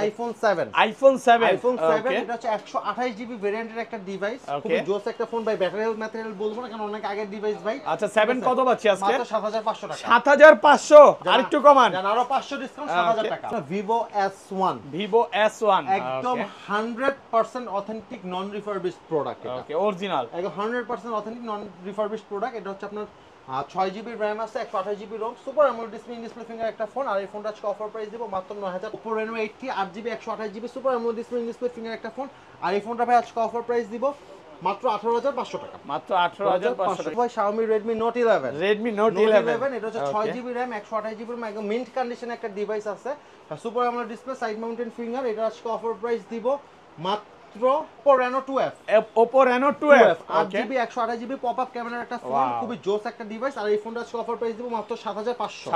IPhone 7 iPhone 7 এটা হচ্ছে 128 GB ভেরিয়েন্টের একটা ডিভাইস, খুবই জোস একটা ফোন ভাই। ব্যাটারি হেলথ ম্যাটেরিয়াল বলবো না কারণ অনেক আগের ডিভাইস ভাই। আচ্ছা 7 কত পাচ্ছি আজকে? মাত্র 7500 টাকা। 7500 আরেকটু কমান, জান আরো 500 ডিসকাউন্ট 7000 টাকা। Vivo S1, Vivo S1 একদম 100% অথেন্টিক নন রিফারবিশড প্রোডাক্ট। এটা ওকে অরিজিনাল, একদম 100% অথেন্টিক নন রিফারবিশড প্রোডাক্ট। এটা হচ্ছে আপনার 6 জিবি র‍্যাম আছে, 128 জিবি রম, সুপার অ্যামোলেড ডিসপ্লে ফিঙ্গার একটা ফোন। আর এই ফোনটা আজকে অফার প্রাইস দিব মাত্র 9000। Oppo Reno 8T 8 GB 128 GB super AMOLED display finger একটা ফোন। আর এই ফোনটা ভাই আজকে অফার প্রাইস দিব মাত্র 18500 টাকা। মাত্র 18500 টাকা। ভাই Xiaomi Redmi Note 11, Redmi Note 11 এটা হচ্ছে 6 জিবি র‍্যাম 128 জিবি রম, একদম মিন্ট কন্ডিশনে একটা ডিভাইস আছে, super AMOLED display, side mountain finger. এটা আজকে অফার প্রাইস দিব মাত্র Oppo Reno 2F, Oppo Reno 2F 8 GB 128 GB popup ক্যামেরার একটা ফোন, খুবই জোস একটা ডিভাইস। আর এই ফোনটা আজকে অফার প্রাইস দিব মাত্র 7500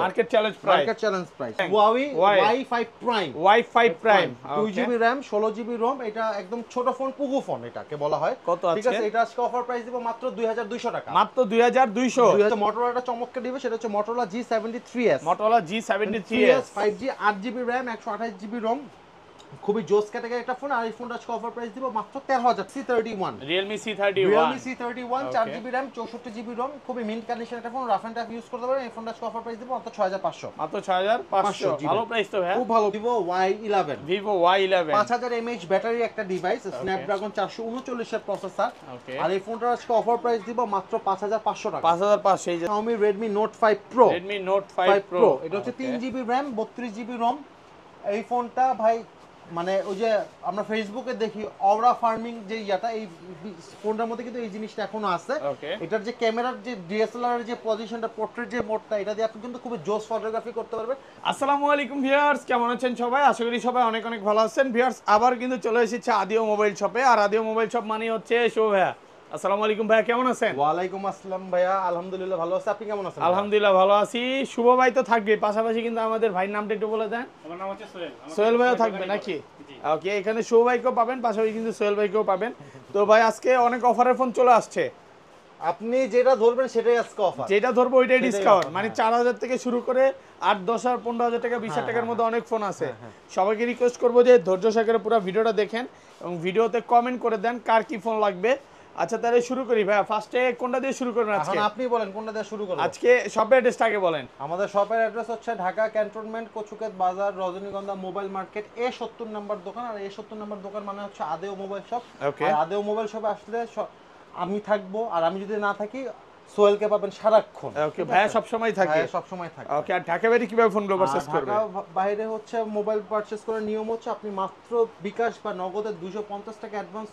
market challenge price. Huawei Y5 Prime, 2 GB RAM 16 GB ROM, এটা একদম ছোট ফোন, পুগু ফোন এটাকে বলা হয়। কত আছে? ঠিক আছে, এটা আজকে অফার প্রাইস দিব মাত্র 2200 টাকা। মাত্র 2200। Motorola একটা চমৎকার ডিভাইস, এটা হচ্ছে Motorola G73s, Motorola G73s 5G 8 GB RAM 128 GB ROM, খুবই জোস ক্যাটাগরি একটা ফোন। আর এই ফোনটা আজকে অফার প্রাইস দিব মাত্র 13000। C31, Realme C31 4 GB RAM 64 GB ROM, খুবই মিন্ট কন্ডিশন একটা ফোন, রাফ এন্ড টাফ ইউজ করতে পারেন। এই ফোনটা আজকে অফার প্রাইস দিব মাত্র 6500। মাত্র 6500, ভালো প্রাইস তো ভাই, খুব ভালো। Vivo Y11, Vivo Y11 5000 mAh battery একটা ডিভাইস, স্ন্যাপড্রাগন 439 এর প্রসেসর। আর এই ফোনটা আজকে অফার প্রাইস দিব মাত্র 5500 টাকা। 5500। এই যে Xiaomi Redmi Note 5 Pro, Redmi Note 5 Pro, এটা হচ্ছে 3 জিবি র‍্যাম 32 জিবি রম। এই ফোনটা ভাই মানে ওই যে আমরা ফেসবুকে দেখি অরা ফার্মিং যে ইয়াটা, এই ফোনটার মধ্যে কিন্তু এই জিনিসটা এখনো আছে। এটার যে ক্যামেরার যে ডিএসএলআর এর যে পজিশনটা, পোর্ট্রেট যে মোডটা, এটা দিয়ে আপনি কিন্তু খুব জোস ফটোগ্রাফি করতে পারবেন। আসসালামু আলাইকুম ভিউয়ার্স, কেমন আছেন সবাই? আশা করি সবাই অনেক অনেক ভালো আছেন। ভিউয়ার্স আবার কিন্তু চলে এসেছে আদিও মোবাইল শপে। আর আদিও মোবাইল শপ মানে হচ্ছে শুভ ভাইয়া। আসসালামু আলাইকুম ভাইয়া, কেমন আছেন? ওয়ালাইকুম আসসালাম ভাইয়া, আলহামদুলিল্লাহ ভালো আছি, আপনি কেমন আছেন? আলহামদুলিল্লাহ ভালো আছি। শুভ ভাই তো থাকবে, পাশাপাশি কিন্তু আমাদের ভাইয়ের নামটা একটু বলে দেন। আমার নাম হচ্ছে সোহেল। সোহেল ভাইও থাকবে নাকি? ওকে, এখানে শুভ ভাইকেও পাবেন, পাশাপাশি কিন্তু সোহেল ভাইকেও পাবেন। তো ভাই আজকে অনেক অফারের ফোন চলে আসছে, আপনি যেটা ধরবেন সেটাই আজকে অফার, যেটা ধরবো ওইটাই ডিসকাউন্ট। মানে 4000 থেকে শুরু করে 8, 10 আর 15000 টাকা, 20000 টাকার মধ্যে অনেক ফোন আছে। সবাইকে রিকোয়েস্ট করবো যে ধৈর্য সহকারে পুরো ভিডিওটা দেখেন এবং ভিডিওতে কমেন্ট করে দেন কার কি ফোন লাগবে। আচ্ছা তাহলে শুরু করি ভাই, ফার্স্টে কোনটা দিয়ে শুরু করবেন আজকে? আপনি বলেন কোনটা দিয়ে শুরু করব। আজকে শপের অ্যাড্রেসটা আগে বলেন। আমাদের শপের অ্যাড্রেস হচ্ছে ঢাকা ক্যান্টনমেন্ট, কচুক্ষেত বাজার, রজনীগন্ধা মোবাইল মার্কেট, A70 নম্বর দোকান। আর A70 নম্বর দোকান মানে হচ্ছে আদেও মোবাইল শপ। আর আদেও মোবাইল শপে আসলে আমি থাকবো, আর আমি যদি না থাকি সোহেলকে পাবেন সারাক্ষণ। ওকে, ভাইয়া সব সময় থাকে? সব সময় থাকে। ওকে, আর ঢাকা বাইরে কিভাবে ফোনগুলো পারচেজ করবে? ঢাকা বাইরে হচ্ছে মোবাইল পারচেজ করার নিয়ম হচ্ছে আপনি মাত্র বিকাশ বা নগদে 250 টাকা অ্যাডভান্স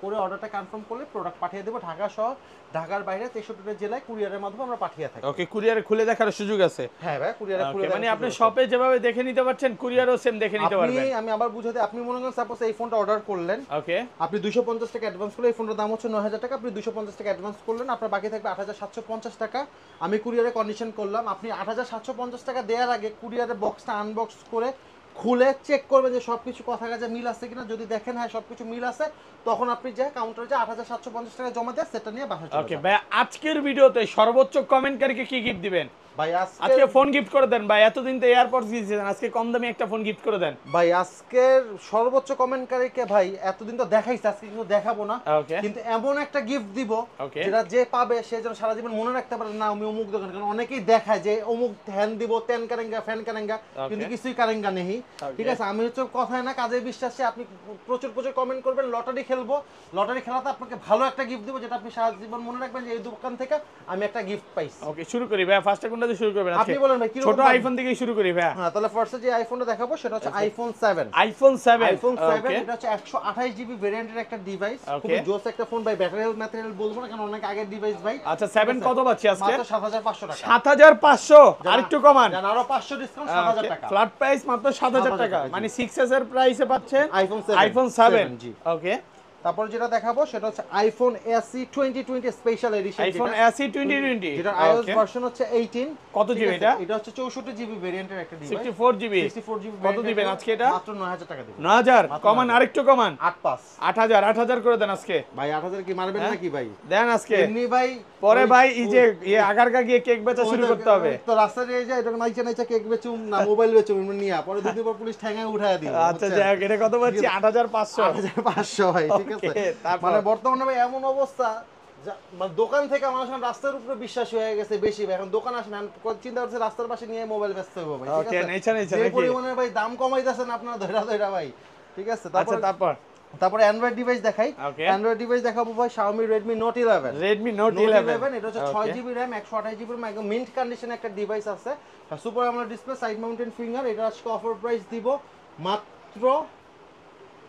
করে অর্ডারটা কনফার্ম করলে প্রোডাক্ট পাঠিয়ে দেবো ঢাকা সহ ঢাকার বাইরে 63টা জেলায় কুরিয়ারের মাধ্যমে আমরা পাঠিয়ে থাকি। ওকে, কুরিয়ারে খুলে দেখার সুযোগ আছে? হ্যাঁ ভাই, কুরিয়ারে খুলে মানে আপনি শপে যেভাবে দেখে নিতে পারছেন, কুরিয়ারও সেম দেখে নিতে পারবেন। আমি আবার বুঝাতে, আপনি মনে করেন সাপোজ এই ফোনটা অর্ডার করলেন, ওকে, আপনি 250 টাকা অ্যাডভান্স করলে, এই ফোনটার দাম হচ্ছে 9000 টাকা, আপনি 250 টাকা অ্যাডভান্স করলেন, আপনার বাকি থাকবে 8750 টাকা। আমি কুরিয়ারে কন্ডিশন করলাম, আপনি 8750 টাকা দেওয়ার আগে কুরিয়ারে বক্সটা আনবক্স করে খুলে চেক করবেন যে সবকিছু কথা কাজে মিল আছে কিনা। যদি দেখেন হ্যাঁ সবকিছু মিল আছে, তখন আপনি যে কাউন্টারে যে 8750 টাকা জমা দেন সেটা নিয়ে বাসায় চলে যাবেন। ওকে ভাই, আজকের ভিডিওতে সর্বোচ্চ কমেন্টকারীকে কি গিফট দিবেন? ভাই আজকে ফোন গিফট করে দেন ভাই, এতদিন তো এয়ারপডস দিয়েছেন, আজকে কম দামি একটা ফোন গিফট করে দেন ভাই। আজকের সর্বোচ্চ কমেন্টকারীকে ভাই এতদিন তো দেখাইছি, আজকে কিন্তু দেখাবো না, কিন্তু এমন একটা গিফট দিব যেটা যে পাবে সে যেন সারা জীবন মনে রাখতে পারে না আমি অমুক দোকান। কারণ অনেকেই দেখায় যে অমুক হ্যান দিব, তেন কারেঙ্গা, ফ্যান কারেঙ্গা, কিন্তু কিছুই কারেঙ্গা নেই। ঠিক আছে, আমি হচ্ছে কথায় না কাজে বিশ্বাসে আপনি প্রচুর প্রচুর কমেন্ট করবেন, লটারি খেলবো, লটারি খেলাতে আপনাকে ভালো একটা গিফট দিব যেটা আপনি সারা জীবন মনে রাখবেন যে এই দোকান থেকে আমি একটা গিফট পাইছি। ওকে, শুরু করি ভাই, ফার্স্টে কোনটা দিয়ে শুরু করবেন আজকে? আপনি বলেন ভাই, ছোট আইফোন থেকে শুরু করি ভাই। হ্যাঁ, তাহলে ফার্স্টে যে আইফোনটা দেখাবো সেটা হচ্ছে আইফোন 7। আইফোন 7, এটা হচ্ছে 128 জিবি ভেরিয়েন্টের একটা ডিভাইস, খুবই জোস একটা ফোন ভাই। ব্যাটারি হেলথ ম্যাটেরিয়াল বলবো না কারণ অনেক আগের ডিভাইস ভাই। আচ্ছা 7 কত পাচ্ছি আজকে? মাত্র 7500 টাকা। 7500 আরেকটু কমান, জান আরো 500 ডিসকাউন্ট 7000 টাকা। ফ্ল্যাট প্রাইস মাত্র 7000 টাকা, মানে 6s এর প্রাইসে পাচ্ছেন আইফোন 7। জি ওকে, তারপর যেটা দেখাবো সেটা হচ্ছে iPhone SE 2020 special edition, iPhone SE 2020 যেটা iOS ভার্সন হচ্ছে 18। কত জিবি এটা? এটা হচ্ছে 64 জিবি ভেরিয়েন্টের একটা ডিভাইস। 64 জিবি। কত দিবেন আজকে এটা? মাত্র 9000 টাকা দিবেন। 9000 কমান, আরেকটু কমান। 8000 করে দেন আজকে ভাই। 8000 কি মারবেন নাকি ভাই? দেন আজকে এমনি ভাই। পরে ভাই এই যে আগারগা গিয়ে কেক বেচা শুরু করতে হবে তো রাস্তা দিয়ে যায় এটা নাইচা কেক বেচুম না মোবাইল বেচুম নিয়া, পরে দুদিন পর পুলিশ ঠ্যাঙায় উঠায় দিবে। আচ্ছা যাক, এটা কত বলছি? 8500 ভাই, ঠিক আছে। মানে বর্তমানে ভাই এমন অবস্থা, মানে দোকান থেকে মানুষ রাস্তার উপরে বিশ্বাস হয়ে গেছে বেশি। এখন দোকান আসে না, চিন্তা করছে রাস্তার পাশে নিয়ে মোবাইল বেচতে হবে ভাই, ঠিক আছে। যে পরিমাণে ভাই দাম কমাইতেছেন আপনারা ধইরা ভাই, ঠিক আছে। তারপরে অ্যান্ড্রয়েড ডিভাইস দেখাই। অ্যান্ড্রয়েড ডিভাইস দেখাবো ভাই Xiaomi Redmi Note 11। Redmi Note 11 এটা হচ্ছে 6GB RAM 128GB RAM, একদম মিন্ট কন্ডিশনে একটা ডিভাইস আছে। Super AMOLED display, side mounted finger. এটা আজকে অফার প্রাইস দিব মাত্র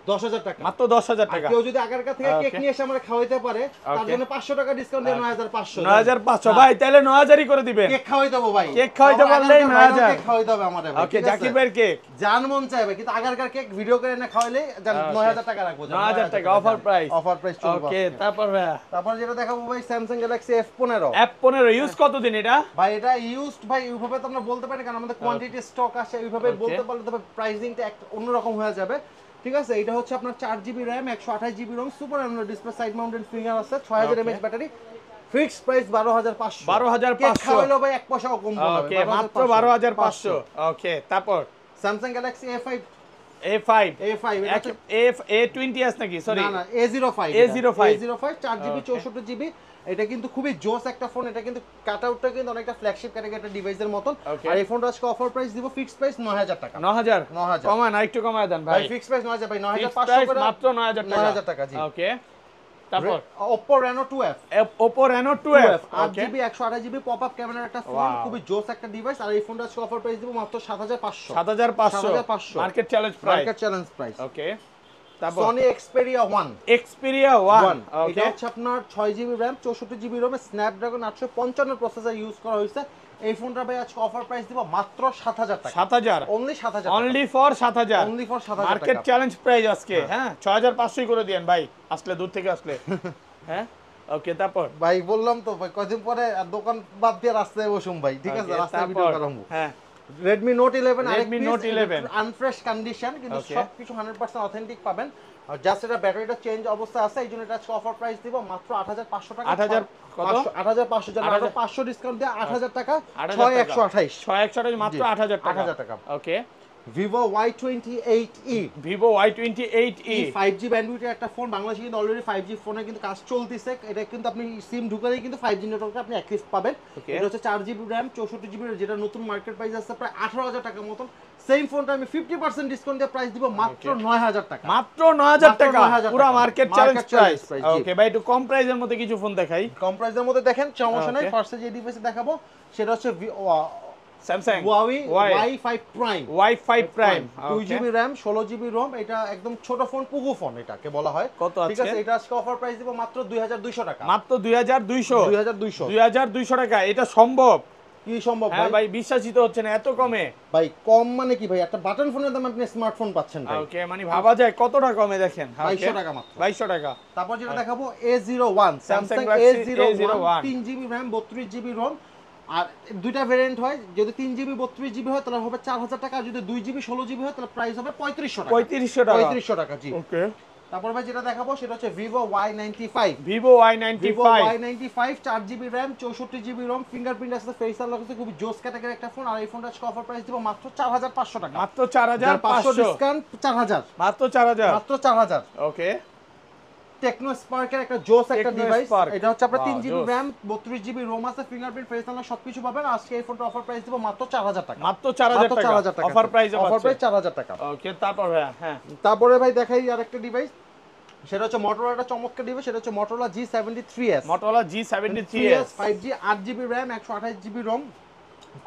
10000 টাকা। মাত্র 10000 টাকা। কেউ যদি আগারকা থেকে কেক নিয়ে এসে আমরা খাওয়াইতে পারে তার জন্য 500 টাকা ডিসকাউন্ট দিয়ে 9500। 9500 ভাই, তাহলে 9000ই করে দিবেন। কেক খাওয়াই দেব ভাই। কেক খাওয়াইতে বললেই 9000 কেক খাওয়াই দেব আমাদের ভাই। ওকে, জাকির ভাইয়ের কেক জান মন চাইবে, কিন্তু আগারকার কেক ভিডিও করে না খাওয়াইলে 9000 টাকা রাখবো। 9000 টাকা অফার প্রাইস। অফার প্রাইস চলবে। ওকে, তারপর যেটা দেখাবো ভাই Samsung Galaxy F15। F15 use কতদিন এটা? ভাই এটা ইউজড ভাই ওইভাবে তো আমরা বলতে পারি, কারণ আমাদের কোয়ান্টিটি স্টক আছে, ওইভাবে বলতে পারলে তবে প্রাইসিংটা একটা অন্যরকম হয়ে যাবে, ঠিক আছে। এটা হচ্ছে আপনার 4GB RAM 128GB ROM, super AMOLED display, side mounted finger আছে, 6000 mAh ব্যাটারি। Fixed price 12500। 12500 খাওয়াইলো ভাই 1 পয়সাও কম হবে। ওকে, মাত্র 12500। ওকে, তারপর Samsung Galaxy A5 A20s নাকি? সরি না A05 4GB 64GB। এটা কিন্তু খুবই জোস একটা ফোন। এটা কিন্তু কাটআউটটা কিন্তু অনেকটা ফ্ল্যাগশিপ ক্যাটাগরি একটা ডিভাইসের মতন। আর এই ফোনটা আজকে অফার প্রাইস দিব ফিক্সড প্রাইস 9000 টাকা। 9000 কমান, আরেকটু কমায় দেন ভাই। ফিক্সড প্রাইস 9000 ভাই, 9500 করে মাত্র 9000 টাকা। জি ওকে, তারপর Oppo Reno 2F। Oppo Reno 2F 8GB 128GB popup ক্যামেরার একটা ফোন, খুবই জোস একটা ডিভাইস। আর এই ফোনটা আজকে অফার প্রাইস দিব মাত্র 7500। Market challenge price. ওকে, তারপর Sony Xperia 1। এটা হচ্ছে আপনার 6GB RAM 64GB ROM, Snapdragon 855 processor use করা হয়েছে। এই ফোনটা ভাই আজকে অফার প্রাইস দিব মাত্র 7000 টাকা। 7000 only 7000 only for 7000 only for 7000 market challenge price আজকে। হ্যাঁ, 6500 করে দেন ভাই, আসলে দূর থেকে আসলে। হ্যাঁ, ওকে, তারপর ভাই বললাম তো ভাই কয়দিন পরে দোকান বাদ দিয়ে রাস্তায় বসুম ভাই, ঠিক আছে, রাস্তায় ভিডিও করামু। হ্যাঁ, Redmi Note 11 Redmi Note 11 আনফ্রেশ condition, কিন্তু সবকিছু 100% অথেন্টিক পাবেন। আর জাস্ট এটা ব্যাটারিটা চেঞ্জ অবস্থা আছে, এইজন্য এটা আজকে অফার প্রাইস দিব মাত্র 8500 টাকা। 8000 কত? 8500 জানা 500 ডিসকাউন্ট দিয়ে 8000 টাকা। 6128 মাত্র 8000 টাকা। ওকে, Vivo Y28e। Vivo Y28e 5G ব্যান্ডউইথের একটা ফোন। বাংলাদেশে কিন্তু অলরেডি 5G ফোনে কিন্তু কাজ চলতেছে। এটা কিন্তু আপনি সিম ঢুকালেই কিন্তু 5G নেটওয়ার্কটা আপনি অ্যাক্সেস পাবেন। এটা হচ্ছে 4GB RAM 64GB, যেটা নতুন মার্কেট প্রাইস আছে প্রায় 18000 টাকার মতন। সেম ফোনটা আমি 50% ডিসকাউন্ট দিয়ে প্রাইস দিব মাত্র 9000 টাকা। মাত্র 9000 টাকা, পুরো মার্কেট চ্যালেঞ্জ প্রাইস। ওকে ভাই, একটু কম প্রাইসের মধ্যে কিছু ফোন দেখাই। কম প্রাইসের মধ্যে দেখেন, সমস্যা নাই। ফার্স্টে যে ডিভাইস দেখাবো সেটা হচ্ছে Samsung Huawei Y5 Prime 2GB RAM 16GB ROM। এটা একদম ছোট ফোন, পুগু ফোন এটাকে বলা হয়। কত আছে? ঠিক আছে, এটা আজকে অফার প্রাইস দিব মাত্র 2200 টাকা। মাত্র 2200 টাকা। এটা সম্ভব? কি সম্ভব ভাই? ভাই বিশ্বাসিত হচ্ছে না এত কমে। ভাই কম মানে কি ভাই, একটা বাটন ফোনের দাম আপনি স্মার্টফোন পাচ্ছেন ভাই। ওকে, মানে ভাবা যায় কতটা কমে। দেখেন 2200 টাকা মাত্র। 2200 টাকা। তারপর যেটা দেখাবো A01 Samsung A01 3GB RAM 32GB ROM। আর দুইটা ভেরিয়েন্ট হয়, যদি 3GB 32GB হয় তাহলে হবে 4000 টাকা, আর যদি 2GB 16GB হয় তাহলে প্রাইস হবে 3500 টাকা। 3500 টাকা। জি ওকে, তারপর ভাই যেটা দেখাবো সেটা হচ্ছে Vivo Y95 4GB RAM 64GB ROM, fingerprint আছে, ফেস আনলক আছে, খুবই জোস ক্যাটাগরি একটা ফোন। আর এই ফোনটা আজকে অফার প্রাইস দিব মাত্র 4500 টাকা। মাত্র 4500 ডিসকাউন্ট 4000। মাত্র 4000। ওকে, টেকনো স্পার্কের একটা জোস একটা ডিভাইস। এটা হচ্ছে আপনার 3GB RAM 32GB ROM আছে, ফিঙ্গারপ্রিন্ট, ফেস আনলক সবকিছু পাবেন। আজকে এই ফোনটা অফার প্রাইস দিব মাত্র 4000 টাকা। মাত্র 4000 টাকা অফার প্রাইস। 4000 টাকা। ওকে, তারপর হ্যাঁ, তারপরে ভাই দেখাই আরেকটা ডিভাইস, সেটা হচ্ছে Motorola চমৎকার ডিভাইস। সেটা হচ্ছে Motorola G73s 5G 8GB RAM 128GB ROM,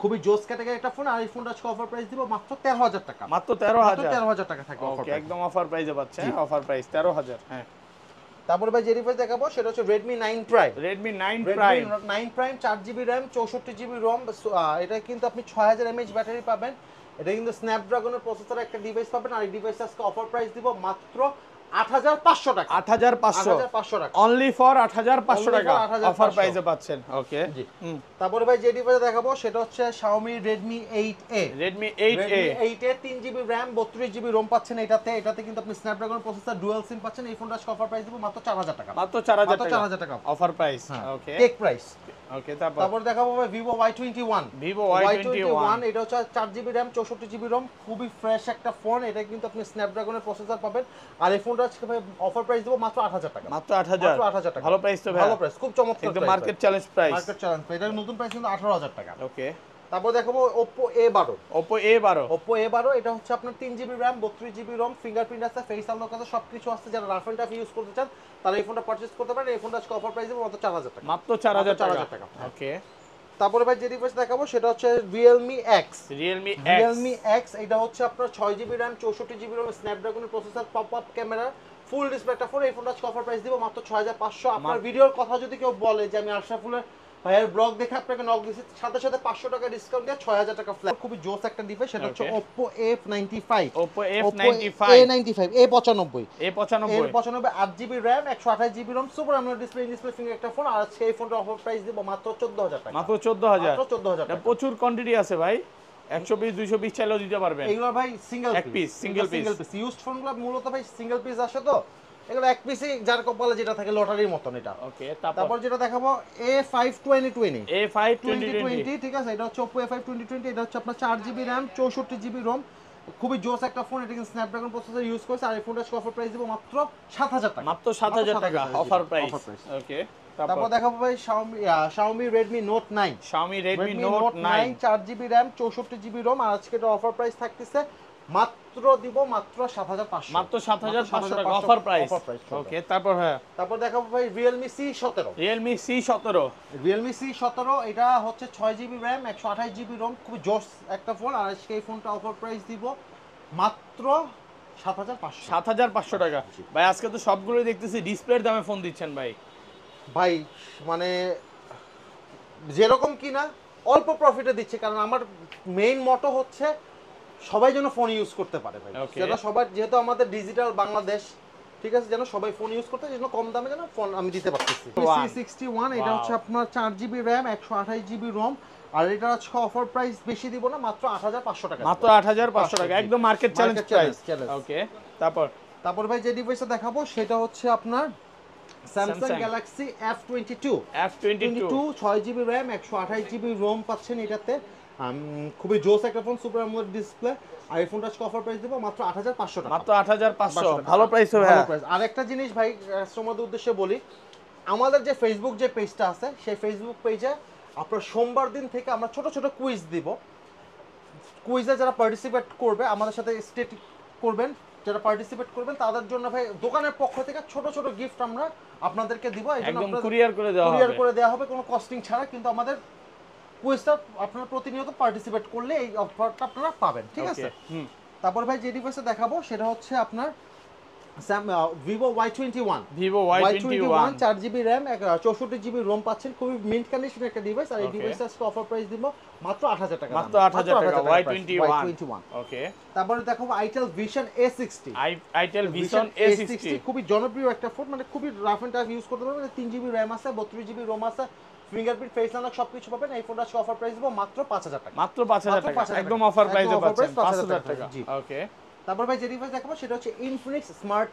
খুবই জোস ক্যাটাগরি একটা ফোন। আর এই ফোনটা আজকে অফার প্রাইস দিব মাত্র 13000 টাকা। মাত্র 13000 টাকা থাকবে অফার। ওকে, একদম অফার প্রাইসে পাচ্ছেন। Offer price 13000। হ্যাঁ, তারপরে ভাই যে ডিভাইস দেখাবো সেটা হচ্ছে Redmi 9 Prime 9 Prime 4GB RAM 64GB ROM। এটা কিন্তু আপনি 6000 mAh ব্যাটারি পাবেন। এটা কিন্তু স্ন্যাপড্রাগনের প্রসেসর একটা ডিভাইস পাবেন। আর এই ডিভাইস আজকে অফার প্রাইস দিব মাত্র 8500 টাকা। 8500 টাকা অনলি ফর 8500 টাকা অফার প্রাইসে পাচ্ছেন। ওকে জি। তারপরে ভাই যে ডিভাইস দেখাবো সেটা হচ্ছে Xiaomi Redmi 8A। Redmi 8A 3GB RAM 32GB ROM পাচ্ছেন এটাতে কিন্তু আপনি Snapdragon প্রসেসর ডুয়াল সিম পাচ্ছেন। এই ফোনটা আজকে অফার প্রাইস দিব মাত্র 4000 টাকা। মাত্র 4000 টাকা 4000 টাকা offer price. Okay take price. Okay তারপর দেখাবো ভাই Vivo Y21। Vivo Y21 এটা হচ্ছে 4GB RAM 64GB ROM, খুবই ফ্রেশ একটা ফোন। এটা কিন্তু আপনি স্ন্যাপড্রাগনের প্রসেসর পাবেন। আর এই ফোনটা আজকে ভাই অফার প্রাইস দেব মাত্র 8000 টাকা। মাত্র 8000 টাকা। ভালো প্রাইস তো ভাই, ভালো প্রাইস, খুব চমৎকার একদম market challenge price. Market challenge price. এটার নতুন প্রাইস কিন্তু 18000 টাকা। ওকে তারপর দেখাবো Oppo A12। Oppo A12 এটা হচ্ছে আপনার 3GB RAM 32GB ROM, fingerprint আছে, ফেস আনলক আছে, সবকিছু আছে। যারা রাফ এন্ড টাফ ইউজ করতে চান তারা এই ফোনটা পারচেজ করতে পারেন। এই ফোনটা আজকে অফার প্রাইস দেব মাত্র 4000 টাকা। মাত্র 4000 টাকা। ওকে তারপরে ভাই যে ডিভাইস দেখাবো সেটা হচ্ছে Realme X। Realme X এটা হচ্ছে আপনার 6GB RAM 64GB ROM, স্ন্যাপড্রাগনের processor, pop up camera, full display একটা ফোন। এই ফোনটা আজকে অফার প্রাইস দিব মাত্র 6500। আপনার ভিডিওর কথা যদি কেউ বলে যে আমি আশরাফুলের ভাইয়ের ব্লগ দেখে আপনাকে নক দিয়েছি, সাথে সাথে 500 টাকা ডিসকাউন্ট দিয়ে 6000 টাকা ফ্ল্যাট। খুবই জোস একটা ডিভাইস, সেটা হচ্ছে Oppo A95। Oppo A95 A95 8GB RAM 128GB ROM, super AMOLED display finger একটা ফোন। আর আজকে এই ফোনটার অফার প্রাইস দিব মাত্র 14000 টাকা। মাত্র 14000 টাকা। প্রচুর কোয়ান্টিটি আছে ভাই, 100 পিস 200 পিস চাইলেও দিতে পারবেন। এগুলো ভাই সিঙ্গেল পিস ইউজড ফোনগুলো মূলত ভাই সিঙ্গেল পিস আসে, তো এগুলো এক পিসই যার কপালে যেটা থাকে লটারির মতন এটা। ওকে তারপর যেটা দেখাবো A5 2020। A5 ঠিক আছে, এটা হচ্ছে Oppo A5 2020। এটা হচ্ছে আপনার 4GB RAM 64GB ROM, খুবই জোস একটা ফোন। এটা কিন্তু স্ন্যাপড্রাগন প্রসেসর ইউজ করছে। আর এই ফোনটা অফার প্রাইস দিব মাত্র 7000 টাকা। মাত্র 7000 টাকা অফার প্রাইস। ওকে তারপর দেখাবো ভাই Xiaomi Redmi Note 9। Redmi Note 9 4GB RAM 64GB ROM। আর আজকে এটা অফার প্রাইস থাকতেছে মাত্র দিব মাত্র 7500। মাত্র 7500 টাকা অফার প্রাইস। ওকে তারপর দেখাবো ভাই Realme C17। এটা হচ্ছে 6GB RAM 128GB ROM, খুব জোস একটা ফোন। আর আজকে এই ফোনটা অফার প্রাইস দিব মাত্র 7500 টাকা। ভাই আজকে তো সবগুলোই দেখতেছি ডিসপ্লের দামে ফোন দিচ্ছেন ভাই মানে যেরকম কিনা অল্প প্রফিটে দিচ্ছে, কারণ আমার মেইন মটো হচ্ছে সবাই যেন ফোন ইউজ করতে পারে ভাই। যেন সবাই, যেহেতু আমাদের ডিজিটাল বাংলাদেশ, ঠিক আছে, যেন সবাই ফোন ইউজ করতে, যেন কম দামে যেন ফোন আমি দিতে পারতেছি। C61 এটা হচ্ছে আপনার 4GB RAM 128GB ROM। আর এটা আজকে অফার প্রাইস বেশি দিব না, মাত্র 8500 টাকা। মাত্র 8500 টাকা, একদম মার্কেট চ্যালেঞ্জ প্রাইস। ওকে তারপর ভাই যে ডিভাইসটা দেখাবো সেটা হচ্ছে আপনার Samsung Galaxy F22 6GB RAM 128GB ROM পাচ্ছেন এটাতে। খুবই জোস একটা ফোন, সুপার অ্যামোলেড ডিসপ্লে। আর এই ফোনটা অফার প্রাইস দেব মাত্র 8500 টাকা। মাত্র 8500 ভালো প্রাইস হবে। আর একটা জিনিস ভাই কাস্টমারদের উদ্দেশ্যে বলি, আমাদের যে ফেসবুক যে পেজটা আছে সেই ফেসবুক পেজে আপনার সোমবার দিন থেকে আমরা ছোট ছোট কুইজ দিব। কুইজে যারা পার্টিসিপেট করবে আমাদের সাথে স্টেট করবেন, যারা পার্টিসিপেট করবেন তাদের জন্য ভাই দোকানের পক্ষ থেকে ছোট ছোট গিফট আমরা আপনাদেরকে দিব। একদম কুরিয়ার করে দেওয়া হবে কোনো কস্টিং ছাড়া। কিন্তু আমাদের কুইজটা আপনারা প্রতিনিয়ত পার্টিসিপেট করলে এই অফারটা আপনারা পাবেন, ঠিক আছে। তারপর ভাই যে ডিভাইসটা দেখাবো সেটা হচ্ছে আপনার Vivo Y21 4GB RAM 64GB ROM পাচ্ছেন, খুবই মিন্ট কন্ডিশনের একটা ডিভাইস। আর এই ডিভাইসটা আজকে অফার প্রাইস দিব মাত্র 8000 টাকা। মাত্র 8000 টাকা Y21। ওকে তারপরে দেখাবো Itel Vision A60। খুবই জনপ্রিয় একটা ফোন, মানে খুবই রাফ এন্ড টাফ ইউজ করতে পারবেন। 3GB RAM আছে, 32GB ROM আছে, ফিঙ্গারপ্রিন্ট, ফেস আনলক সবকিছু পাবেন। এই ফোনটা আজকে অফার প্রাইস দিব মাত্র 5000 টাকা। মাত্র 5000 টাকা, একদম অফার প্রাইসে পাচ্ছেন 5000 টাকা। ওকে তারপর ভাই যে ডিভাইস দেখাবো সেটা হচ্ছে Infinix Smart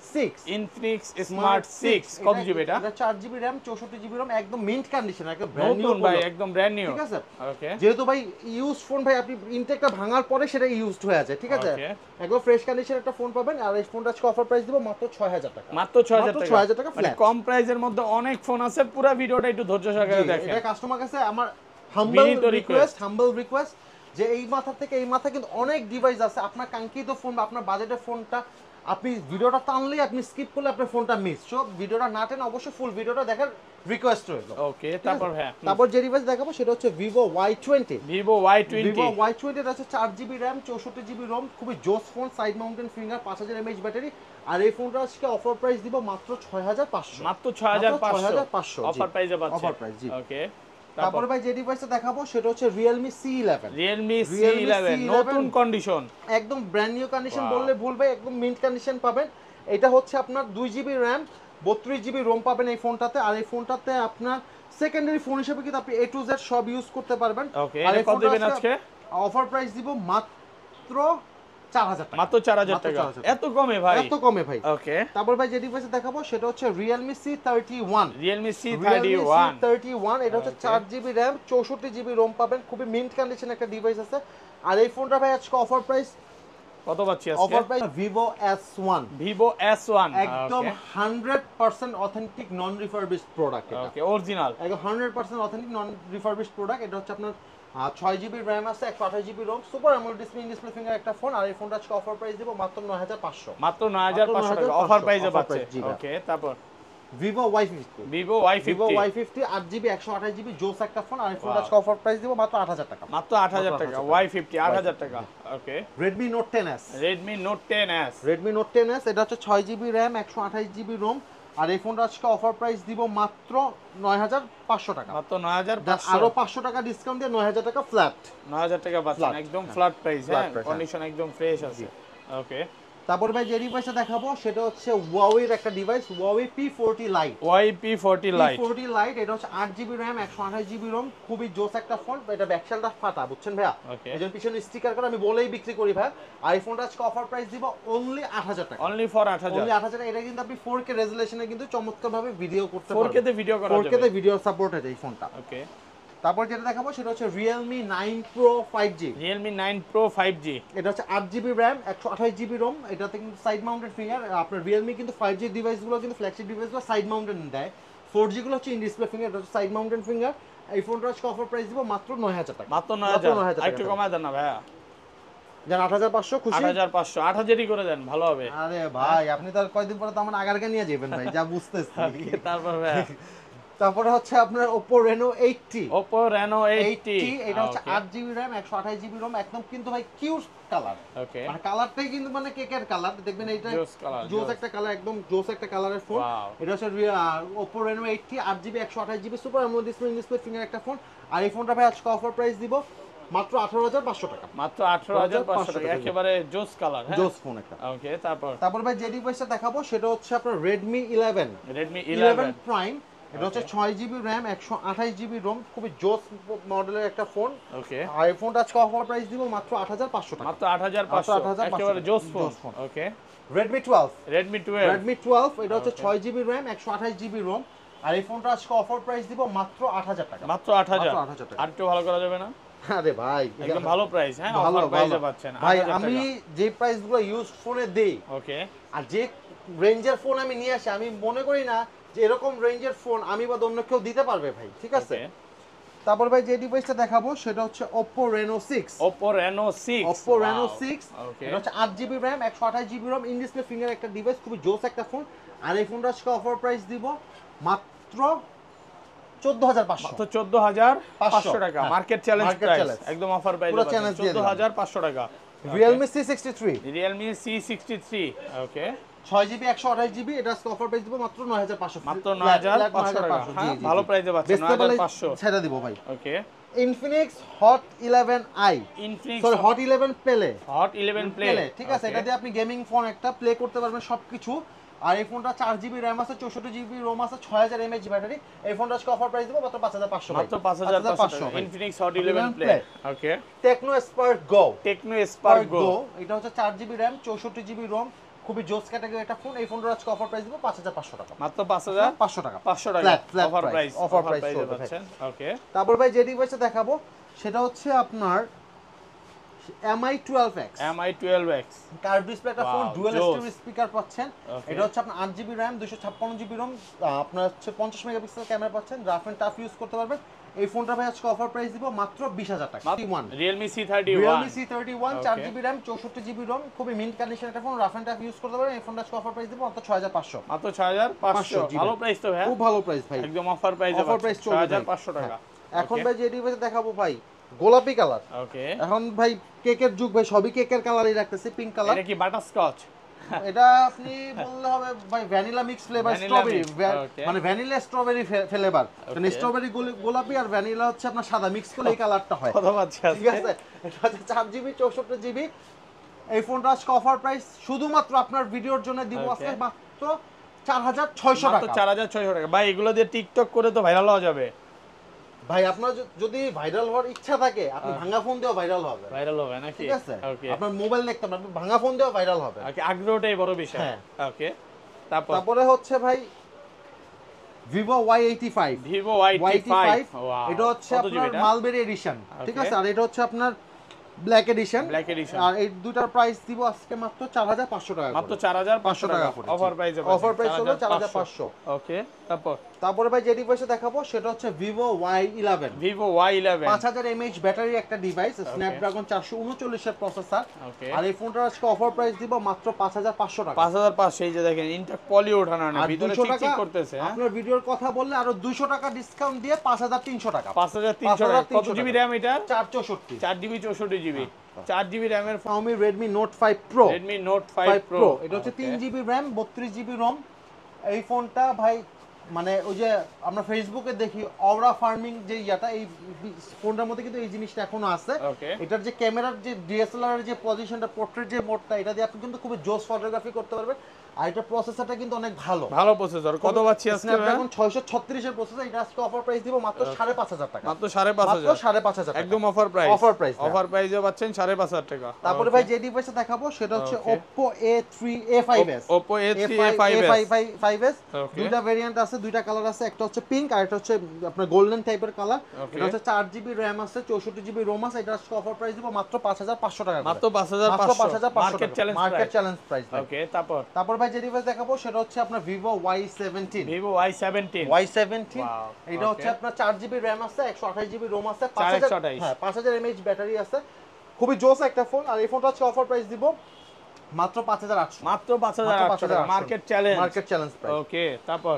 6 কত জিবি এটা? এটা 4GB RAM 64GB ROM, একদম মিন্ট কন্ডিশন, একদম ব্র্যান্ড নিউ ভাই, একদম ব্র্যান্ড নিউ, ঠিক আছে। ওকে যেহেতু ভাই ইউজ ফোন ভাই, আপনি ইনটেকটা ভাঙার পরে সেটা ইউজড হয়ে যায়, ঠিক আছে। একদম ফ্রেশ কন্ডিশন একটা ফোন পাবেন। আর এই ফোনটা আজকে অফার প্রাইস দিব মাত্র 6000 টাকা। মাত্র 6000 টাকা মানে কম প্রাইসের মধ্যে অনেক ফোন আছে। পুরো ভিডিওটা একটু ধৈর্য সহকারে দেখেন। এটা কাস্টমার কাছে আমার হাম্বল রিকোয়েস্ট যে এই মাথা থেকে এই মাথা কিন্তু অনেক ডিভাইস আছে। আপনার কাঙ্ক্ষিত ফোন বা আপনার বাজেটের ফোনটা আপনি ভিডিওটা টানলেই, আপনি স্কিপ করলে আপনার ফোনটা মিস। সো ভিডিওটা না টেনে অবশ্যই ফুল ভিডিওটা দেখার রিকোয়েস্ট রইল। ওকে তারপর তারপর যে ডিভাইস দেখাবো সেটা হচ্ছে Vivo Y20 এটা হচ্ছে 4GB RAM 64GB ROM, খুবই জোস phone, side mountain finger, 5000 mAh battery. আর এই ফোনটা আজকে অফার প্রাইস দিব মাত্র 6500। মাত্র 6500 অফার প্রাইসে পাচ্ছেন। অফার প্রাইস, জি। ওকে তারপরে ভাই যে ডিভাইসটা দেখাবো সেটা হচ্ছে Realme C11 নতুন কন্ডিশন, একদম ব্র্যান্ড নিউ কন্ডিশন বললে ভুল ভাই, একদম মিন্ট কন্ডিশন পাবেন। এটা হচ্ছে আপনার 2 জিবি র্যাম 32 জিবি রোম পাবেন এই ফোনটাতে। আর এই ফোনটাতে আপনার সেকেন্ডারি ফোন হিসেবে কিন্তু আপনি A to Z সব ইউজ করতে পারবেন। আর এই ফোনটা আজকে অফার প্রাইস দিব মাত্র 4000 টাকা। মাত্র 4000 টাকা। এত কমে ভাই? এত কমে ভাই। ওকে। তারপর ভাই যে ডিভাইস দেখাবো সেটা হচ্ছে Realme C31। Realme C31 এটা হচ্ছে 4 জিবি র্যাম 64 জিবি রোম পাবেন। খুবই মিন্ট কন্ডিশন একটা ডিভাইস আছে। আর এই ফোনটা ভাই আজকে অফার প্রাইস কত পাচ্ছি আজকে? Offer price Vivo S1। Vivo S1 একদম 100% অথেন্টিক নন রিফারবিশড প্রোডাক্ট এটা। ওকে, অরিজিনাল। একদম 100% অথেন্টিক নন রিফারবিশড প্রোডাক্ট। এটা হচ্ছে আপনার 6 জিবি র্যাম আছে 128 GB ROM super AMOLED display finger একটা ফোন। আর এই ফোনটা আজকে অফার প্রাইস দেব মাত্র 9500। মাত্র 9500 টাকা অফার প্রাইসে পাচ্ছে। ওকে, তারপর Vivo Y50 8 জিবি 128 জিবি জোস একটা ফোন। আর এই ফোনটা আজকে অফার প্রাইস দেব মাত্র 8000 টাকা। মাত্র 8000 টাকা। Y50 8000 টাকা। ওকে। Redmi Note 10s Redmi Note 10s এটা হচ্ছে 6 জিবি র্যাম 128 জিবি রোম। আর এই ফোনটা আজকে অফার প্রাইস দিব মাত্র 9500 টাকা। মাত্র 9500। আরো 500 টাকা ডিসকাউন্ট দিয়ে 9000 টাকা ফ্ল্যাট। 9000 টাকা পাচ্ছেন একদম ফ্ল্যাট প্রাইস। হ্যাঁ, কন্ডিশন একদম ফ্রেশ আছে। ওকে। তারপর ভাই যে ডিভাইসটা দেখাবো সেটা হচ্ছে Huawei এর একটা device Huawei P40 Lite। P40 Lite এটা হচ্ছে 8 জিবি র্যাম 128 জিবি রোম। খুবই জোস একটা ফোন। এটা ব্যাকসাইডটা ফাটা বুঝছেন ভাইয়া। এজন্য পিছনে স্টিকার করে আমি বলেই বিক্রি করি ভাই। আইফোনটা আজকে অফার প্রাইস দিব অনলি 8000 টাকা। Only for 8000। অনলি 8000 টাকা। এটা কিন্তু আপনি 4K রেজোলিউশনে কিন্তু চমৎকারভাবে ভিডিও করতে পারবেন। 4K তে ভিডিও করা যাবে। 4K তে ভিডিও সাপোর্ট আছে এই ফোনটা। ওকে। তারপর যেটা দেখাবো সেটা হচ্ছে Realme 9 Pro 5G। Realme 9 Pro 5G এটা হচ্ছে 8 জিবি র্যাম 128 জিবি রোম। এটাতে কিন্তু সাইড মাউন্টেড ফিঙ্গার। আপনার Realme কিন্তু 5G ডিভাইসগুলো কিন্তু ফ্ল্যাগশিপ ডিভাইসগুলো সাইড মাউন্টেড দেয়। 4G গুলো হচ্ছে ইন ডিসপ্লে ফিঙ্গার। এটা হচ্ছে সাইড মাউন্টেড ফিঙ্গার। এই ফোনটার আজকে অফার প্রাইস দিব মাত্র 9000 টাকা। মাত্র 9000। একটু কমায় দেন না ভাইয়া। জান 8500 খুশি? 8500 8000ই করে দেন, ভালো হবে। আরে ভাই আপনি তো কয়দিন পরে তো আমার আগারকে নিয়ে যাবেন ভাই, যা বুঝতেছি। তারপর ভাইয়া তারপরে হচ্ছে আপনার Oppo Reno 80। এটা হচ্ছে 8 জিবি র্যাম 128 জিবি রোম। একদম কিন্তু ভাই কিউট কালার। ওকে। মানে কালারটাই কিন্তু মানে কেকের কালার। দেখবেন এইটা জোস একটা কালার, একদম জোস একটা কালারের ফোন। এটা হচ্ছে Oppo Reno 80 8 GB 128 GB super AMOLED display finger একটা ফোন। আর এই ফোনটা ভাই আজকে অফার প্রাইস দিব মাত্র 18500 টাকা। মাত্র 18500 টাকা। একেবারে জোস কালার। হ্যাঁ, জোস ফোন একটা। ওকে। তারপর ভাই যে ডিভাইসটা দেখাবো সেটা হচ্ছে আপনার Redmi 11 Prime। এটা হচ্ছে 6 জিবি র্যাম 128 জিবি রোম। খুবই জোস মডেলের একটা ফোন। ওকে। আর এই ফোনটা আজকে অফার প্রাইস দিব মাত্র 8500 টাকা। মাত্র 8500 একেবারে জোস ফোন। ওকে। Redmi 12 এটা হচ্ছে 6 জিবি র্যাম 128 জিবি রোম। আর এই ফোনটা আজকে অফার প্রাইস দিব মাত্র 8000 টাকা। মাত্র 8000 টাকা। আর একটু ভালো করা যাবে না? আরে ভাই একদম ভালো প্রাইস। হ্যাঁ, অফার প্রাইসে পাচ্ছেন। ভাই আমি যে প্রাইসগুলো ইউজ ফোনে দেই, ওকে, আর যে রেঞ্জের ফোন আমি নিয়ে আসি, আমি মনে করি না যে এরকম রেঞ্জের ফোন আমি বা অন্য কেউ দিতে পারবে ভাই। ঠিক আছে। তারপর ভাই যে ডিভাইসটা দেখাবো সেটা হচ্ছে Oppo Reno 6। এটা হচ্ছে 8 GB RAM 128 GB ROM in display finger একটা ডিভাইস। খুবই জোস একটা ফোন। আর এই ফোনটা আজকে অফার প্রাইস দিব মাত্র 14500 টাকা। মার্কেট চ্যালেঞ্জ প্রাইস, একদম অফার প্রাইস 14500 টাকা। Realme C63। ওকে। 6 জিবি 128 জিবি। এটা আজকে অফার প্রাইস দিব মাত্র 9500। মাত্র 9500 টাকা। হ্যাঁ, ভালো প্রাইসে পাচ্ছেন। 9500 ছেড়ে দিব ভাই। ওকে। Infinix Hot 11i Hot 11 Play। ঠিক আছে। এটা দিয়ে আপনি গেমিং ফোন একটা প্লে করতে পারবেন সবকিছু। আর এই ফোনটা 4 জিবি র্যাম আছে 64 জিবি রোম আছে 6000 mAh ব্যাটারি। এই ফোনটা আজকে অফার প্রাইস দিব মাত্র 5500। মাত্র 5500 Infinix Hot 11 Play। ওকে। Tecno Spark Go এটা হচ্ছে 4 জিবি র্যাম 64 জিবি রোম। খুবই জোস ক্যাটাগরি একটা ফোন। এই ফোনটার আজকে অফার প্রাইস দিব 5500 টাকা। মাত্র 5500 টাকা। 500 টাকা অফার প্রাইস পাচ্ছেন। ওকে। তারপর ভাই যে ডিভাইসটা দেখাবো সেটা হচ্ছে আপনার Mi 12X কার্ভ ডিসপ্লে একটা ফোন। ডুয়াল স্টিরিও স্পিকার পাচ্ছেন। এটা হচ্ছে আপনার 8 জিবি র্যাম 256 জিবি রোম। আপনার হচ্ছে 50 মেগাপিক্সেল ক্যামেরা পাচ্ছেন। রাফ এন্ড টাফ ইউজ করতে পারবেন। এই ফোনটা ভাই আজকে অফার প্রাইস দিব মাত্র 20000 টাকা। Realme C31 4 GB RAM 64 GB ROM. খুবই মিন্ট কন্ডিশন একটা ফোন। রাফ এন্ড টাফ ইউজ করতে পারবেন। এই ফোনটা আজকে অফার প্রাইস দিব মাত্র 6500। মাত্র 6500। ভালো প্রাইস তো ভাই। খুব ভালো প্রাইস ভাই। একদম অফার প্রাইসে 6500 টাকা। এখন ভাই যে ডিভাইস দেখাবো ভাই গোলাপি কালার। ওকে। এখন ভাই কেকের যুগ ভাই, সবই কেকের কালারই রাখতেছে। Pink colour. এটা কি বাটারস্কচ? এটা আপনি বললে হবে ভাই ভ্যানিলা মিক্স ফ্লেভার স্ট্রবেরি, মানে ভ্যানিলা স্ট্রবেরি ফ্লেভার। মানে স্ট্রবেরি গোলাপি আর ভ্যানিলা হচ্ছে আপনার সাদা মিক্স করলে এই কালারটা হয়। কত পাচ্ছেন? ঠিক আছে। এটা হচ্ছে 4 জিবি 64 জিবি এই ফোনটা আজকে অফার প্রাইস শুধুমাত্র আপনার ভিডিওর জন্য দিব আজকে মাত্র 4600 টাকা। মাত্র 4600 টাকা। ভাই এগুলো দিয়ে টিকটক করে তো ভাইরাল হওয়া যাবে। ভাই আপনার যদি ভাইরাল হওয়ার ইচ্ছা থাকে আপনি ভাঙা ফোন দিয়েও ভাইরাল হবে। ভাইরাল হবে নাকি? ঠিক আছে, আপনার মোবাইল দেখতে আপনি ভাঙা ফোন দিয়েও ভাইরাল হবে। ওকে, আগ্রহটাই বড় বিষয়। ওকে, তারপরে হচ্ছে ভাই Vivo Y85। Vivo Y85 এটা হচ্ছে আপনার মালবেরি এডিশন, ঠিক আছে। আর এটা হচ্ছে আপনার ব্ল্যাক এডিশন। আর এই দুটার প্রাইস দিব আজকে মাত্র 4500 টাকা। মাত্র 4500 টাকা অফার প্রাইসে। অফার প্রাইস হলো 4500। ওকে, তারপরে ভাই যে ডিভাইসটা দেখাবো সেটা হচ্ছে Vivo Y11। Vivo Y11 5000 mAh battery একটা ডিভাইস, স্ন্যাপড্রাগন 439 এর প্রসেসর। আর এই ফোনটার আজকে অফার প্রাইস দিব মাত্র 5500 টাকা। 5500। এই যে দেখেন ইনটেক পলি ওঠানো না, ভিতরে চিকচিক করতেছে। আপনার ভিডিওর কথা বললে আরো 200 টাকা ডিসকাউন্ট দিয়ে 5300 টাকা। 5300 টাকা। কত জিবি র‍্যাম এটা? 464। 4 জিবি 64 জিবি। 4 জিবি র‍্যামের Xiaomi Redmi Note 5 Pro। Redmi Note 5 Pro এটা হচ্ছে 3 জিবি র‍্যাম 32 জিবি রম। এই ফোনটা ভাই মানে ওই যে আমরা ফেসবুকে দেখি অরা ফার্মিং যে ইয়াটা, এই ফোনটার মধ্যে কিন্তু এই জিনিসটা এখনো আছে। এটার যে ক্যামেরার যে ডিএসএলআর এর যে পজিশনটা, পোর্ট্রেট যে মোডটা, এটা দিয়ে আপনি কিন্তু খুব জোস ফটোগ্রাফি করতে পারবেন। আর এটা প্রসেসরটা কিন্তু অনেক ভালো প্রসেসর। কত পাচ্ছি আজকে? স্ন্যাপড্রাগন 636 এর প্রসেসর। এটা আজকে অফার প্রাইস দিব মাত্র 5500 টাকা। মাত্র 5500 টাকা। একদম অফার প্রাইস। অফার প্রাইসে পাচ্ছেন 5500 টাকা। তারপরে ভাই যে ডিভাইসটা দেখাবো সেটা হচ্ছে Oppo A3A5s। Oppo A3A5s। দুইটা ভেরিয়েন্ট আছে, দুইটা কালার আছে। একটা হচ্ছে পিঙ্ক আর একটা হচ্ছে আপনার গোল্ডেন টাইপের কালার। এটা হচ্ছে 4 জিবি র‍্যাম আছে, 64 জিবি রোম আছে। এটা আজকে অফার প্রাইস দিব মাত্র 5500 টাকা। মাত্র 5500 মার্কেট চ্যালেঞ্জ প্রাইস। ওকে, তারপর ভাই যে ডিভাইস দেখাবো সেটা হচ্ছে আপনার Vivo Y17। Vivo Y17। এটা হচ্ছে আপনার 4 জিবি র‍্যাম আছে, 128 জিবি রোম আছে, 5000 mAh ব্যাটারি আছে। খুবই জোস একটা ফোন। আর এই ফোনটা হচ্ছে অফার প্রাইস দিব মাত্র 5800। মাত্র 5800 টাকা। Market challenge price. ওকে,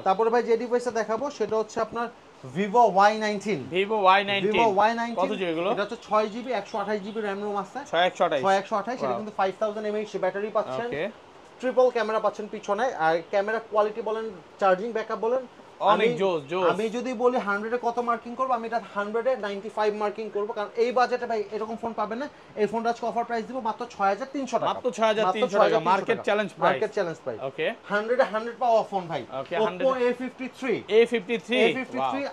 তারপর ভাই যে ডিভাইসটা দেখাবো সেটা হচ্ছে আপনার Vivo Y19। কত জিবি এগুলো? এটা হচ্ছে 6 জিবি 128 জিবি র‍্যাম রোম আছে। 128 এটা কিন্তু 5000 mAh ব্যাটারি পাচ্ছেন। ট্রিপল ক্যামেরা পাচ্ছেন পিছনে। আর ক্যামেরা কোয়ালিটি বলেন, চার্জিং ব্যাকআপ বলেন, অনেক জোস। আমি যদি বলি 100 এ কত মার্কিং করব, আমি এটা 100 এ 95 মার্কিং করব, কারণ এই বাজেটে ভাই এরকম ফোন পাবেন না। এই ফোনটা আজকে অফার প্রাইস দিব মাত্র 6300 টাকা। মাত্র 6300 টাকা। Market challenge price. ওকে, 100 এ 100 পাওয়া ফোন ভাই। Oppo A53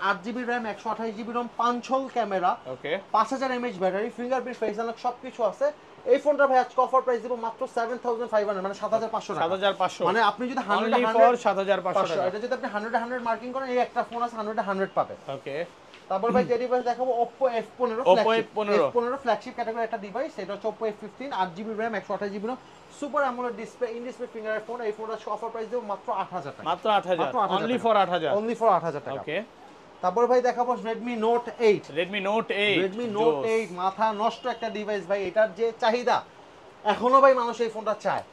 8 GB RAM 128 GB ROM, 5 hole camera, 5000 mAh battery, fingerprint, face unlock সবকিছু আছে। এই ফোনটা ভাই আজকে অফার প্রাইস দিব মাত্র 7500, মানে 7500 টাকা। 7500 মানে আপনি যদি 100 7500 টাকা। এটা যদি আপনি 100 মার্কিং করেন, এই একটা ফোন আছে 100 পাবে। ওকে, তারপর ভাই যে ডিভাইস দেখাবো Oppo F15 ফ্ল্যাগশিপ ক্যাটাগরি একটা ডিভাইস। এটা হচ্ছে Oppo F15 8 GB RAM 128 GB ROM, super AMOLED display, in display finger phone. এই ফোনটা অফার প্রাইস দেব মাত্র 8000 টাকা। মাত্র 8000। অনলি ফর 8000 টাকা। ওকে, তারপর ভাই দেখাবো Redmi Note 8। মাথা নষ্ট একটা ডিভাইস ভাই। এটার যে চাহিদা এখনো ভাই মানুষ এই ফোনটা চায়,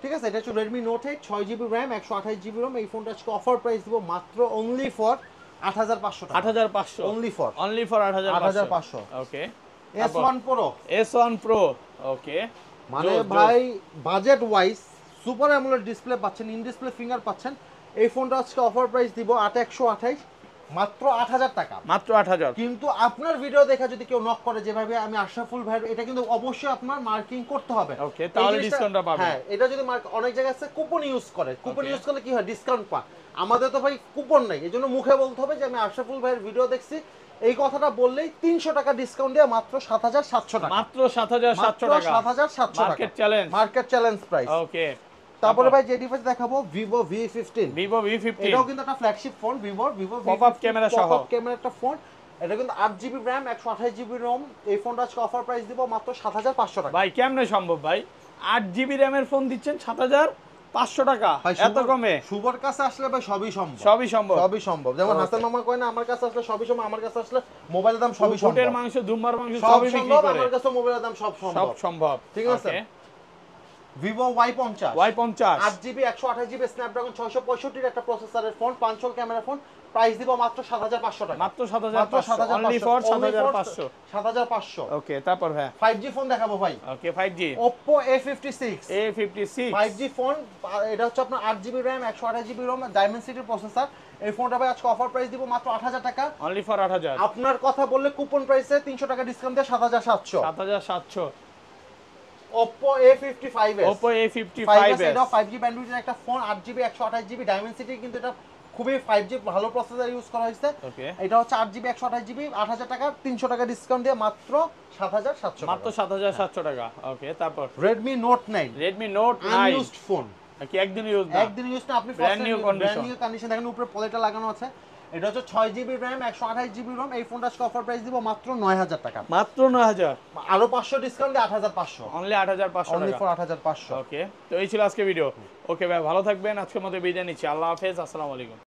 ঠিক আছে। এটা হচ্ছে Redmi Note 8 6 GB RAM 128 GB রম। এই ফোনটা আজকে অফার প্রাইস দিব মাত্র অনলি ফর 8500 টাকা। 8500 only for 8500। Okay, S1 Pro। ওকে, মানে ভাই budget wise super AMOLED display পাচ্ছেন, ইন ডিসপ্লে ফিঙ্গার পাচ্ছেন। এই ফোনটা আজকে অফার প্রাইস দিব 8128 মাত্র 8000 টাকা। মাত্র 8000। কিন্তু আপনার ভিডিও দেখা যদি কেউ নক করে যেভাবে আমি আশরাফুল ভাই, এটা কিন্তু অবশ্যই আপনার মার্কিং করতে হবে। ওকে, তাহলে ডিসকাউন্টটা পাবেন। হ্যাঁ, এটা যদি অনেক জায়গায় আছে কুপন ইউজ করে, কুপন ইউজ করলে কি হয়, ডিসকাউন্ট পায়। আমাদের তো ভাই কুপন নাই, এজন্য মুখে বলতে হবে যে আমি আশরাফুল ভাইয়ের ভিডিও দেখছি। এই কথাটা বললেই 300 টাকা ডিসকাউন্ট দিয়ে মাত্র 7700 টাকা। মাত্র 7700 টাকা। 7700 টাকা। Market challenge price. ওকে, তারপরে ভাই যে ডিভাইস দেখাবো Vivo V15। এটাও কিন্তু একটা ফ্ল্যাগশিপ ফোন, Vivo পপআপ ক্যামেরা সহ। পপআপ ক্যামেরা একটা ফোন। এটা কিন্তু 8 জিবি র‍্যাম 128 জিবি রম। এই ফোনটা আজকে অফার প্রাইস দিব মাত্র 7500 টাকা। ভাই কেমনে সম্ভব ভাই? 8 জিবি র‍্যামের ফোন দিচ্ছেন 7500 টাকা, এত কমে? শুভর কাছে আসলে ভাই সবই সম্ভব। যেমন হাসান মামা কয় না আমার কাছে আসলে সবই সম্ভব, আমার কাছে আসলে মোবাইলের দাম সবই সম্ভব। ফুটের মাংস, দুম্বার মাংস সবই বিক্রি করে। আমার কাছে মোবাইলের দাম সব সম্ভব। ঠিক আছে। Vivo Y50 8 GB 128 GB Snapdragon 665 এর একটা প্রসেসরের phone, 5 hole camera phone. Price দিব মাত্র 7500 টাকা। মাত্র 7500। Only for 7500। ওকে, তারপর ভাই 5G ফোন দেখাবো ভাই। Okay, 5G Oppo A56 5G phone. এটা হচ্ছে আপনার 8 জিবি র‍্যাম 128 জিবি রম, ডায়মেনসিটির প্রসেসর। এই ফোনটা ভাই আজকে অফার প্রাইস দিব মাত্র 8000 টাকা। Only for 8000। আপনার কথা বললে কুপন প্রাইসে 300 টাকা ডিসকাউন্ট দিয়ে 7700। Oppo A55s Oppo A55s এটা 5G ব্যান্ডউইথের একটা ফোন 8GB 128GB Dimensity কিন্তু এটা খুবই 5G ভালো প্রসেসর ইউজ করা হয়েছে এটা হচ্ছে 8GB 128GB 8000 টাকা 300 টাকা ডিসকাউন্ট দিয়ে মাত্র 7700 মাত্র 7700 টাকা ওকে তারপর Redmi Note 9 আনইউজড ফোন কি একদিন ইউজ না একদিন ইউজ না আপনি ব্র্যান্ড নিউ কন্ডিশন দেখেন উপরে পলিটা লাগানো আছে এটা হচ্ছে 6GB RAM 128GB ROM এই ফোনটা আজকে অফার প্রাইস দিব মাত্র 9000 টাকা মাত্র 9000 আরো 500 ডিসকাউন্ট দিয়ে 8500 অনলি 8500 অনলি টাকা ফর 8500 ওকে তো এই ছিল আজকে ভিডিও ওকে ভাই ভালো থাকবেন আজকের মতো বিদায় নিচ্ছি আল্লাহ হাফেজ আসসালামু আলাইকুম